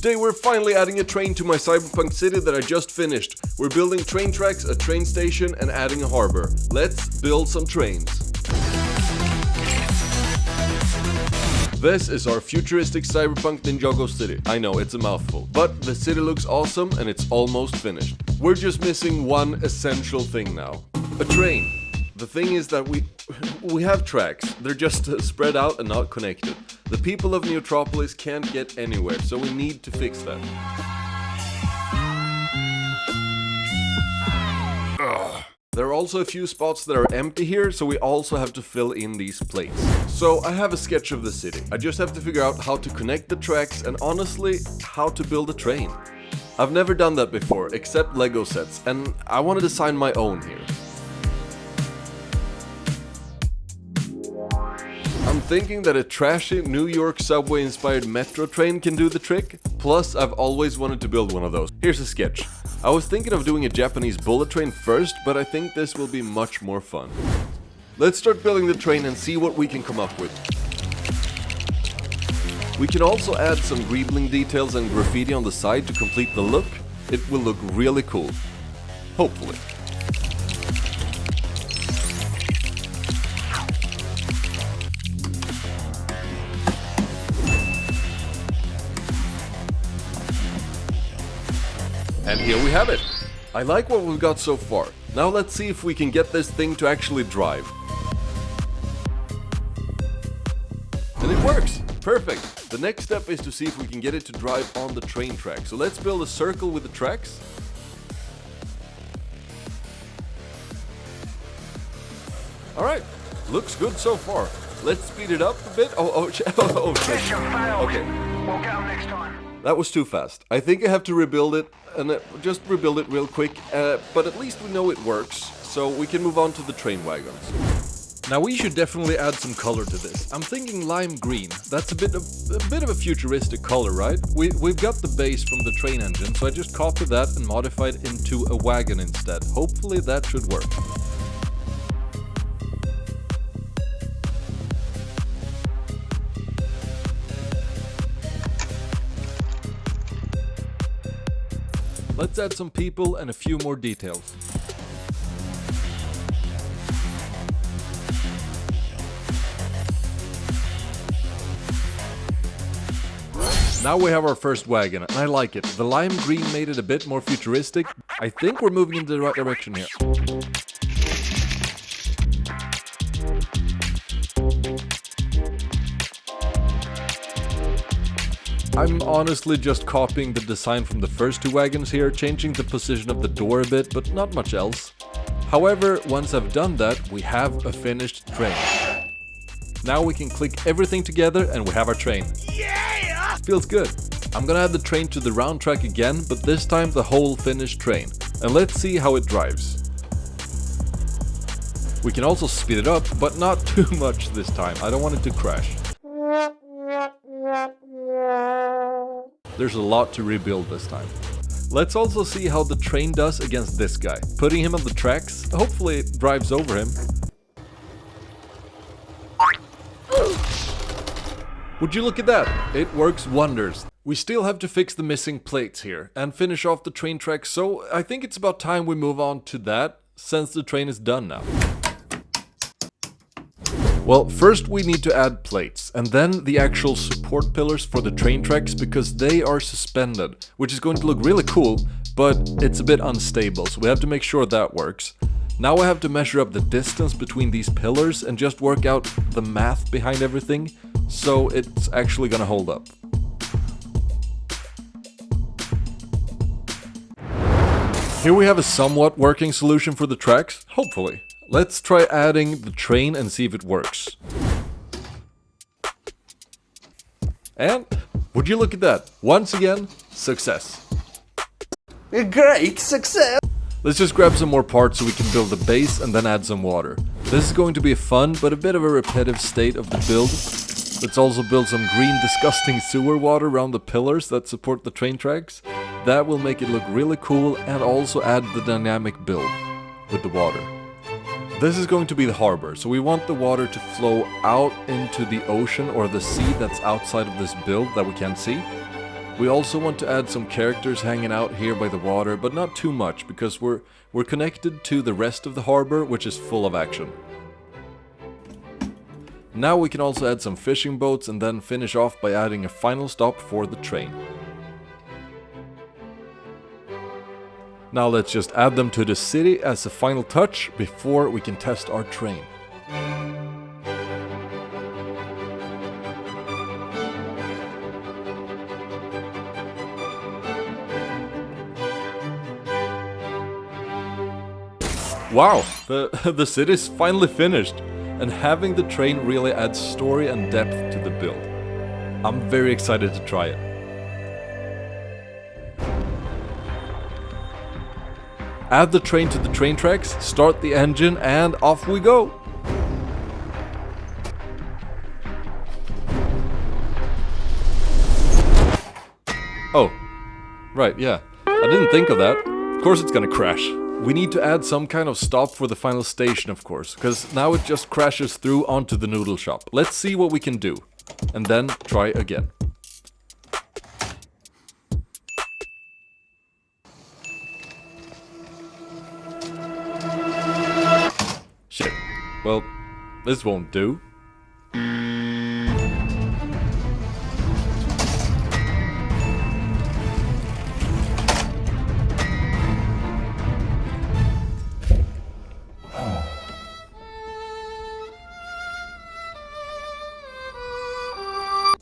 Today we're finally adding a train to my Cyberpunk city that I just finished. We're building train tracks, a train station, and adding a harbor. Let's build some trains. This is our futuristic Cyberpunk Ninjago city. I know, it's a mouthful, but the city looks awesome and it's almost finished. We're just missing one essential thing now. A train. The thing is that we have tracks. They're just spread out and not connected. The people of Neotropolis can't get anywhere, so we need to fix that. Ugh. There are also a few spots that are empty here, so we also have to fill in these plates. So I have a sketch of the city. I just have to figure out how to connect the tracks and honestly, how to build a train. I've never done that before, except Lego sets, and I want to design my own here. I'm thinking that a trashy New York subway inspired metro train can do the trick. Plus, I've always wanted to build one of those. Here's a sketch. I was thinking of doing a Japanese bullet train first, but I think this will be much more fun. Let's start building the train and see what we can come up with. We can also add some greebling details and graffiti on the side to complete the look. It will look really cool. Hopefully. And here we have it. I like what we've got so far. Now let's see if we can get this thing to actually drive. And it works! Perfect! The next step is to see if we can get it to drive on the train track. So let's build a circle with the tracks. Alright, looks good so far. Let's speed it up a bit. Oh shit. Okay. We'll get them next time. That was too fast. I think I have to rebuild it, and just rebuild it real quick, but at least we know it works, so we can move on to the train wagons. Now we should definitely add some color to this. I'm thinking lime green. That's a bit of a futuristic color, right? We've got the base from the train engine, so I just copied that and modified it into a wagon instead. Hopefully that should work. Let's add some people and a few more details. Now we have our first wagon, and I like it. The lime green made it a bit more futuristic. I think we're moving in the right direction here. I'm honestly just copying the design from the first two wagons here, changing the position of the door a bit, but not much else. However, once I've done that, we have a finished train. Now we can click everything together and we have our train. Yeah! Feels good. I'm gonna add the train to the round track again, but this time the whole finished train. And let's see how it drives. We can also speed it up, but not too much this time. I don't want it to crash. There's a lot to rebuild this time. Let's also see how the train does against this guy. Putting him on the tracks, hopefully it drives over him. Would you look at that? It works wonders. We still have to fix the missing plates here and finish off the train track, so I think it's about time we move on to that, since the train is done now. Well, first we need to add plates, and then the actual support pillars for the train tracks, because they are suspended, which is going to look really cool, but it's a bit unstable, so we have to make sure that works. Now I have to measure up the distance between these pillars and just work out the math behind everything, so it's actually gonna hold up. Here we have a somewhat working solution for the tracks, hopefully. Let's try adding the train and see if it works. And would you look at that? Once again, success. A great success! Let's just grab some more parts so we can build the base and then add some water. This is going to be a fun but a bit of a repetitive state of the build. Let's also build some green disgusting sewer water around the pillars that support the train tracks. That will make it look really cool and also add the dynamic build with the water. This is going to be the harbor, so we want the water to flow out into the ocean or the sea that's outside of this build that we can't see. We also want to add some characters hanging out here by the water, but not too much, because we're connected to the rest of the harbor, which is full of action. Now we can also add some fishing boats and then finish off by adding a final stop for the train. Now let's just add them to the city as a final touch before we can test our train. Wow, the city's finally finished, and having the train really adds story and depth to the build. I'm very excited to try it. Add the train to the train tracks, start the engine, and off we go! Oh, right, yeah. I didn't think of that. Of course it's gonna crash. We need to add some kind of stop for the final station, of course, because now it just crashes through onto the noodle shop. Let's see what we can do, and then try again. Shit. Well, this won't do.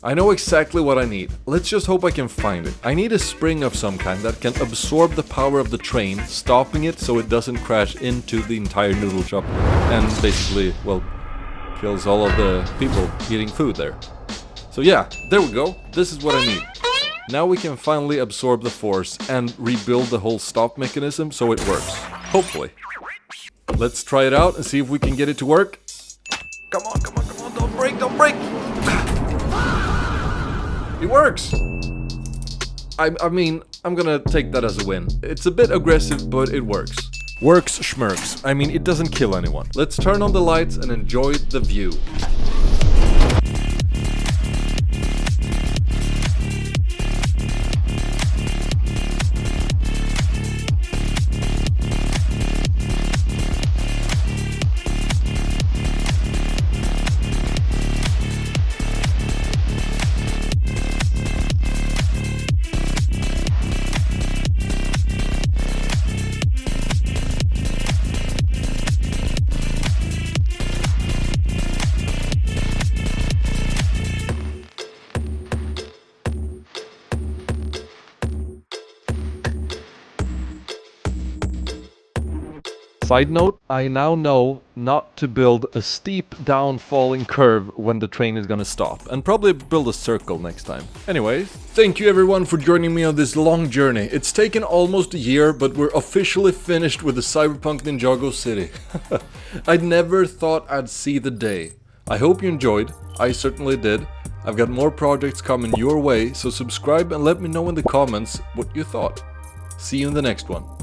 I know exactly what I need. Let's just hope I can find it. I need a spring of some kind that can absorb the power of the train, stopping it so it doesn't crash into the entire noodle shop and basically, well, kills all of the people eating food there. So yeah, there we go. This is what I need. Now we can finally absorb the force and rebuild the whole stop mechanism so it works. Hopefully. Let's try it out and see if we can get it to work. Come on, come on, come on, don't break, don't break! It works! I mean, I'm gonna take that as a win. It's a bit aggressive, but it works. Works schmerks. I mean, it doesn't kill anyone. Let's turn on the lights and enjoy the view. Side note, I now know not to build a steep down falling curve when the train is gonna stop, and probably build a circle next time. Anyway, thank you everyone for joining me on this long journey. It's taken almost a year, but we're officially finished with the Cyberpunk Ninjago City. I never thought I'd see the day. I hope you enjoyed, I certainly did. I've got more projects coming your way, so subscribe and let me know in the comments what you thought. See you in the next one.